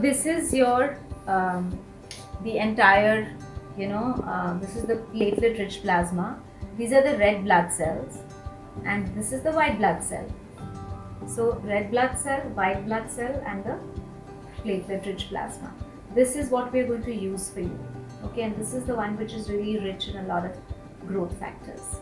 this is your the entire, this is the platelet rich plasma. These are the red blood cells, and this is the white blood cell. So red blood cell, white blood cell, and the platelet rich plasma. This is what we are going to use for you. Okay, and this is the one which is really rich in a lot of growth factors.